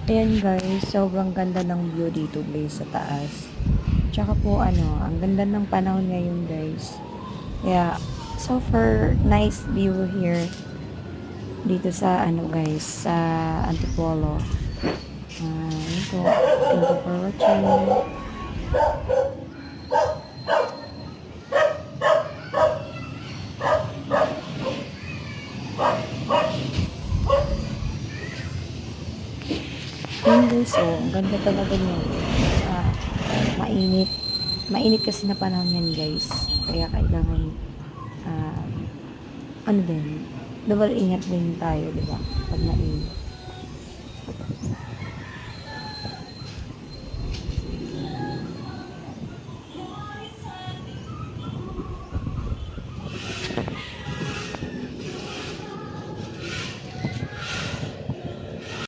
Ayan guys, sobrang ganda ng view dito guys sa taas. Tsaka po ang ganda ng panahon ngayon guys. Kaya, so far, nice view here. Dito sa guys, sa Antipolo. Yun po. Thank you for watching. Yun guys, ang ganda talaga niya. Mainit. Mainit kasi na panahon yan guys. Kaya kailangan, din, double ingat din tayo, di ba? Pag mainit.